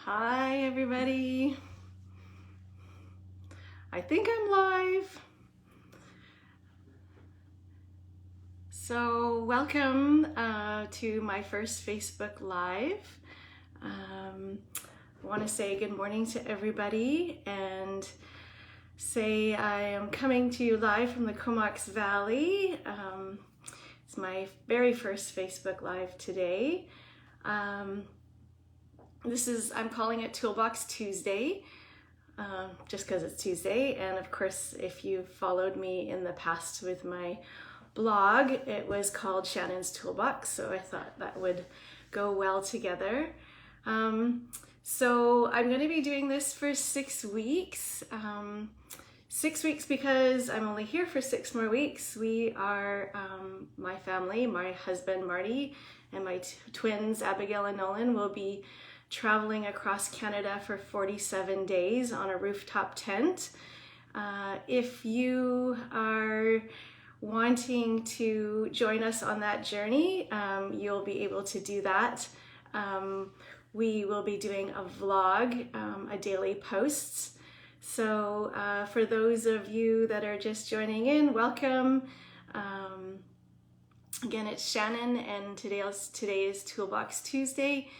Hi everybody. I think I'm live. So welcome to my first Facebook Live. I want to say good morning to everybody and say I am coming to you live from the Comox Valley. It's my very first Facebook Live today. I'm calling it Toolbox Tuesday, just because it's Tuesday. And of course, if you've followed me in the past with my blog, it was called Shannon's Toolbox. So I thought that would go well together. So I'm going to be doing this for 6 weeks. 6 weeks because I'm only here for 6 more weeks. We are, my family, my husband Marty and my twins Abigail and Nolan will be traveling across Canada for 47 days on a rooftop tent. If you are wanting to join us on that journey, you'll be able to do that. We will be doing a vlog, a daily posts. So for those of you that are just joining in, welcome. Again, it's Shannon and today is Toolbox Tuesday.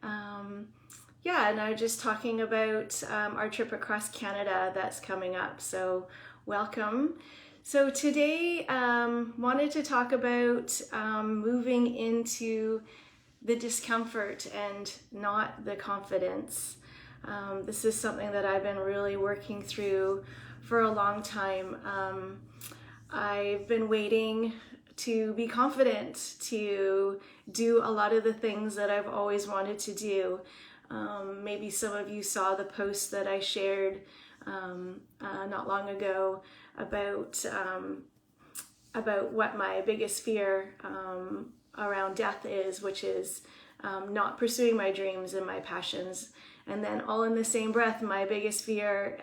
And I'm just talking about our trip across Canada that's coming up. So welcome. So today, wanted to talk about moving into the discomfort and not the confidence. This is something that I've been really working through for a long time. I've been waiting to be confident, to do a lot of the things that I've always wanted to do. Maybe some of you saw the post that I shared not long ago about what my biggest fear around death is, which is not pursuing my dreams and my passions. And then all in the same breath, my biggest fear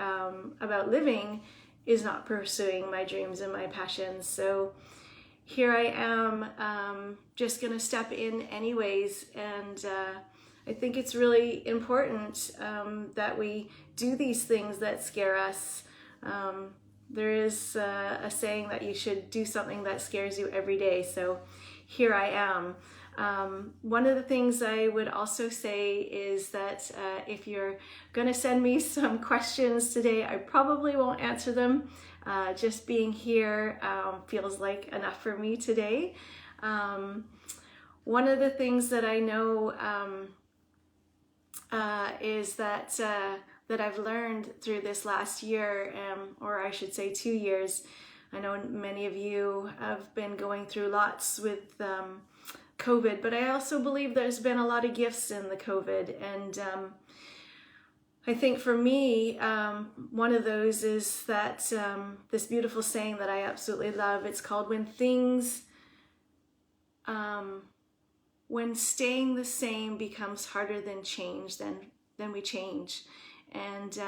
about living is not pursuing my dreams and my passions. So here I am, just gonna step in anyways, and I think it's really important that we do these things that scare us. There is a saying that you should do something that scares you every day, so here I am. One of the things I would also say is that if you're gonna send me some questions today, I probably won't answer them. Just being here feels like enough for me today. One of the things that I know is that I've learned through this last year, or I should say 2 years. I know many of you have been going through lots with COVID, but I also believe there's been a lot of gifts in the COVID. And I think for me, one of those is that this beautiful saying that I absolutely love. It's called when staying the same becomes harder than change, then we change. And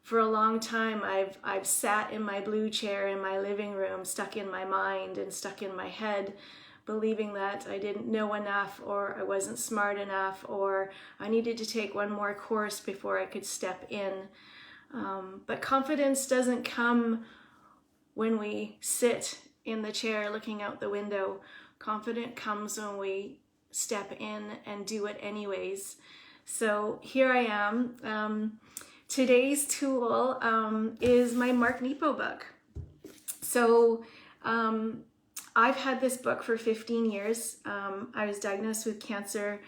for a long time, I've sat in my blue chair in my living room, stuck in my mind and stuck in my head, believing that I didn't know enough, or I wasn't smart enough, or I needed to take one more course before I could step in. But confidence doesn't come when we sit in the chair looking out the window. Confidence comes when we step in and do it anyways. So here I am. Today's tool is my Mark Nepo book. So I've had this book for 15 years. I was diagnosed with cancer,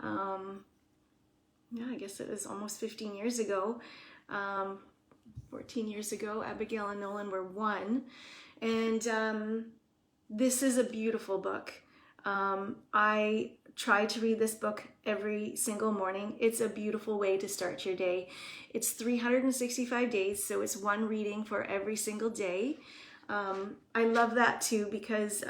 I guess it was almost 15 years ago. 14 years ago, Abigail and Nolan were 1. And this is a beautiful book. I try to read this book every single morning. It's a beautiful way to start your day. It's 365 days, so it's one reading for every single day. I love that too, because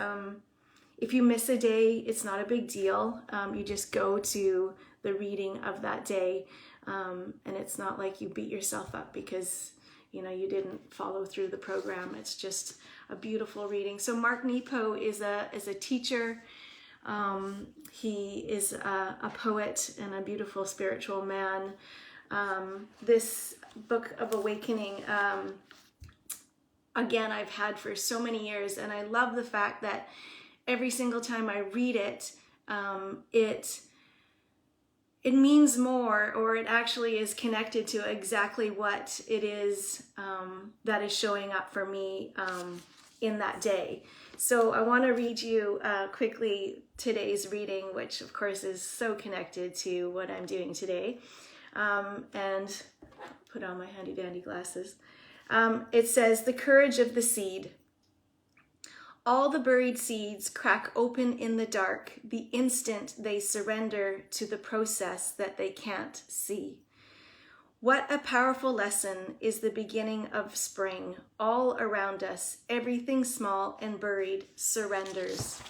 if you miss a day, it's not a big deal. You just go to the reading of that day, and it's not like you beat yourself up because you didn't follow through the program. It's just a beautiful reading. So Mark Nepo is a teacher. He is a poet and a beautiful spiritual man. This book of awakening, again, I've had for so many years, and I love the fact that every single time I read it, it means more, or it actually is connected to exactly what it is that is showing up for me in that day. So I want to read you quickly today's reading, which of course is so connected to what I'm doing today. And put on my handy dandy glasses. It says, "The courage of the seed. All the buried seeds crack open in the dark the instant they surrender to the process that they can't see. What a powerful lesson is the beginning of spring. All around us, everything small and buried surrenders.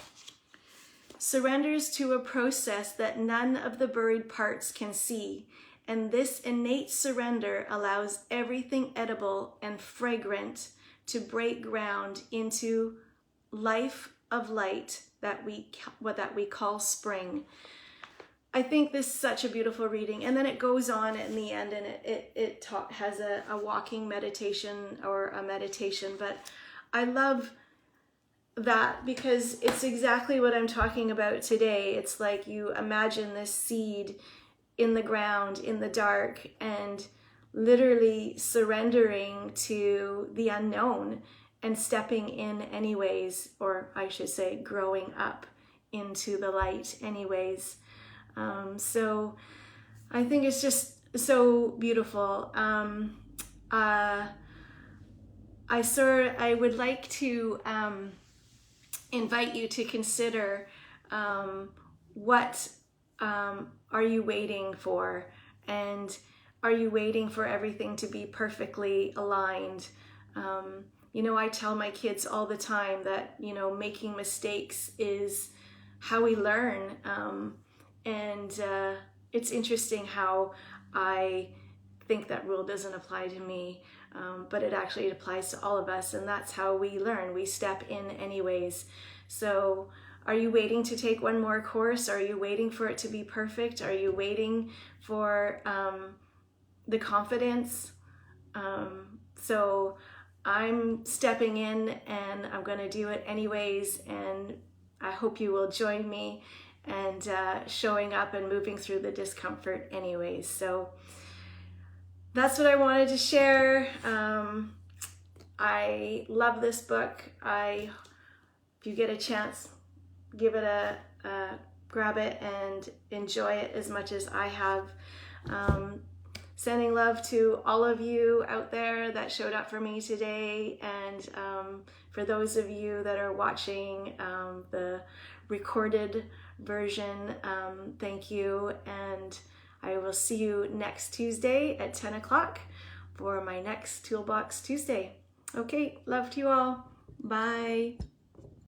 Surrenders to a process that none of the buried parts can see. And this innate surrender allows everything edible and fragrant to break ground into life of light that we call spring." I think this is such a beautiful reading. And then it goes on in the end, and it has a walking meditation or a meditation. But I love that because it's exactly what I'm talking about today. It's like you imagine this seed in the ground, in the dark, and literally surrendering to the unknown and stepping in anyways, or I should say growing up into the light anyways. So I think it's just so beautiful. I would like to invite you to consider what are you waiting for? And are you waiting for everything to be perfectly aligned? I tell my kids all the time that, making mistakes is how we learn. And it's interesting how I think that rule doesn't apply to me, but it actually applies to all of us. And that's how we learn. We step in anyways. So are you waiting to take one more course? Are you waiting for it to be perfect? Are you waiting for the confidence? So I'm stepping in, and I'm going to do it anyways. And I hope you will join me and showing up and moving through the discomfort anyways. So that's what I wanted to share. I love this book. If you get a chance, give it grab it and enjoy it as much as I have. Sending love to all of you out there that showed up for me today, and for those of you that are watching the recorded version, thank you, and I will see you next Tuesday at 10 o'clock for my next Toolbox Tuesday. Okay, love to you all. Bye.